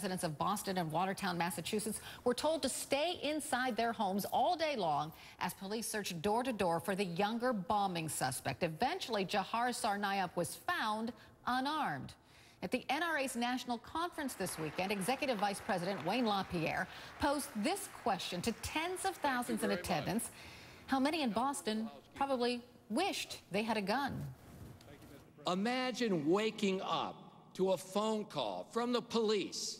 Residents of Boston and Watertown, Massachusetts were told to stay inside their homes all day long as police searched door to door for the younger bombing suspect. Eventually, Jahar Tsarnaev was found unarmed. At the NRA's national conference this weekend, Executive Vice President Wayne LaPierre posed this question to tens of thousands in attendance: how many in Boston probably wished they had a gun? Imagine waking up to a phone call from the police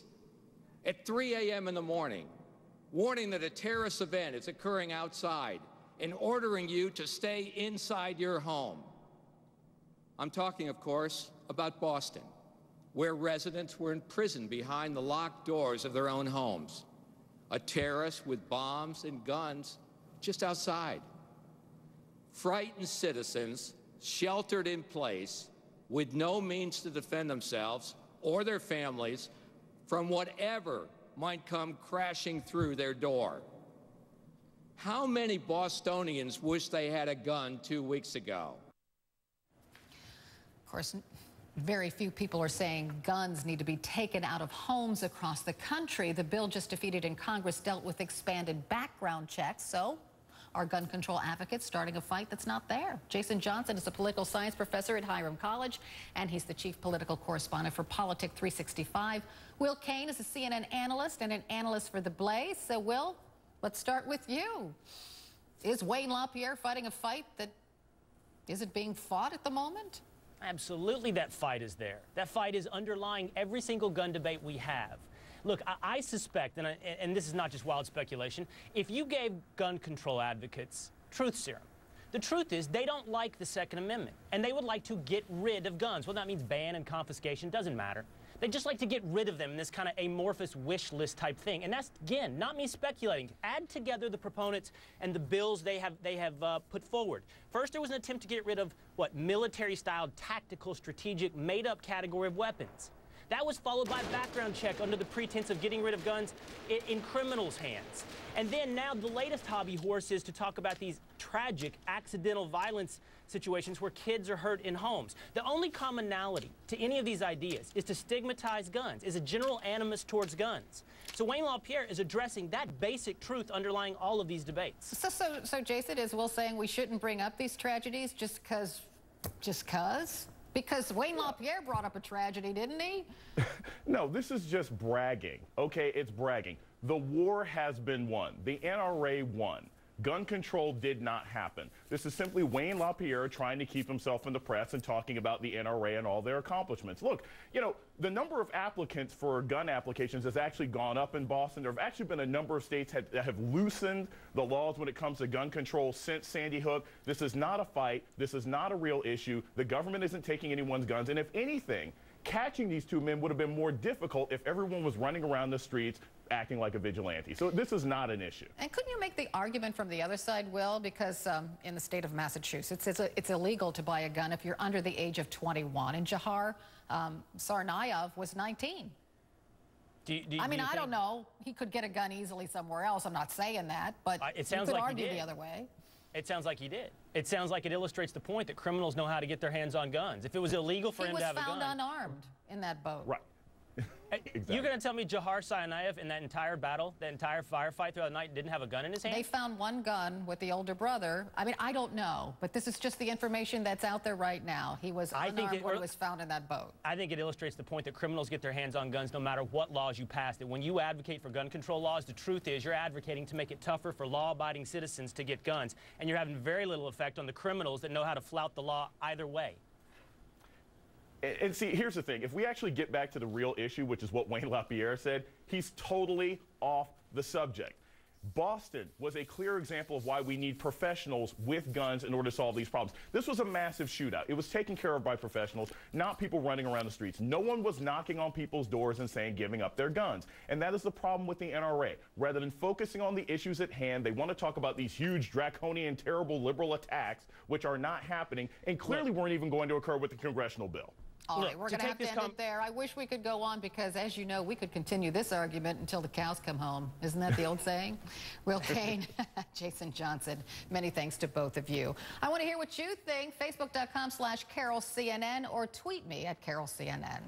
at 3 a.m. in the morning, warning that a terrorist event is occurring outside and ordering you to stay inside your home. I'm talking, of course, about Boston, where residents were imprisoned behind the locked doors of their own homes. A terrorist with bombs and guns just outside. Frightened citizens sheltered in place with no means to defend themselves or their families from whatever might come crashing through their door. How many Bostonians wish they had a gun 2 weeks ago? Of course, very few people are saying guns need to be taken out of homes across the country. The bill just defeated in Congress dealt with expanded background checks. So are gun control advocates starting a fight that's not there? Jason Johnson is a political science professor at Hiram College, and he's the chief political correspondent for Politic 365. Will Cain is a CNN analyst and an analyst for The Blaze. So, Will, let's start with you. Is Wayne LaPierre fighting a fight that isn't being fought at the moment? Absolutely, that fight is there. That fight is underlying every single gun debate we have. Look, I suspect, and this is not just wild speculation, if you gave gun control advocates truth serum, the truth is they don't like the Second Amendment, and they would like to get rid of guns. Well, that means ban and confiscation, doesn't matter. They just like to get rid of them in this kind of amorphous wish list type thing. And that's, again, not me speculating. Add together the proponents and the bills they have put forward. First, there was an attempt to get rid of, what, military-style, tactical, strategic, made-up category of weapons. That was followed by a background check under the pretense of getting rid of guns in criminals' hands. And then now the latest hobby horse is to talk about these tragic accidental violence situations where kids are hurt in homes. The only commonality to any of these ideas is to stigmatize guns, is a general animus towards guns. So Wayne LaPierre is addressing that basic truth underlying all of these debates. So Jason, is Will saying we shouldn't bring up these tragedies just because? Because Wayne LaPierre brought up a tragedy, didn't he? No, this is just bragging. Okay, it's bragging. The war has been won. The NRA won. Gun control did not happen. This is simply Wayne LaPierre trying to keep himself in the press and talking about the NRA and all their accomplishments. Look, you know, the number of applicants for gun applications has actually gone up in Boston. There have actually been a number of states that have loosened the laws when it comes to gun control since Sandy Hook. This is not a fight. This is not a real issue. The government isn't taking anyone's guns. And if anything, catching these two men would have been more difficult if everyone was running around the streets acting like a vigilante. So this is not an issue. And couldn't you make the argument from the other side, Will, because in the state of Massachusetts, it's illegal to buy a gun if you're under the age of 21, and Jahar Tsarnaev was 19. I don't know. He could get a gun easily somewhere else. I'm not saying that, but it sounds you could like argue he did. The other way. It sounds like he did. It sounds like it illustrates the point that criminals know how to get their hands on guns. If it was illegal for him to have a gun. He was found unarmed in that boat. Right. Exactly. You're going to tell me Jahar Tsarnaev in that entire battle, that entire firefight throughout the night, didn't have a gun in his hand? They found one gun with the older brother. I don't know, but this is just the information that's out there right now. He was unarmed when he was found in that boat. I think it illustrates the point that criminals get their hands on guns no matter what laws you pass. That when you advocate for gun control laws, the truth is you're advocating to make it tougher for law-abiding citizens to get guns, and you're having very little effect on the criminals that know how to flout the law either way. And see, here's the thing. If we actually get back to the real issue, which is what Wayne LaPierre said, he's totally off the subject. Boston was a clear example of why we need professionals with guns in order to solve these problems. This was a massive shootout. It was taken care of by professionals, not people running around the streets. No one was knocking on people's doors and saying giving up their guns. And that is the problem with the NRA. Rather than focusing on the issues at hand, they want to talk about these huge, draconian, terrible liberal attacks, which are not happening and clearly weren't even going to occur with the congressional bill. All right, we're going to have to end it there. I wish we could go on because, as you know, we could continue this argument until the cows come home. Isn't that the old saying? Will Cain, Jason Johnson, many thanks to both of you. I want to hear what you think. Facebook.com/CarolCNN or tweet me at CarolCNN.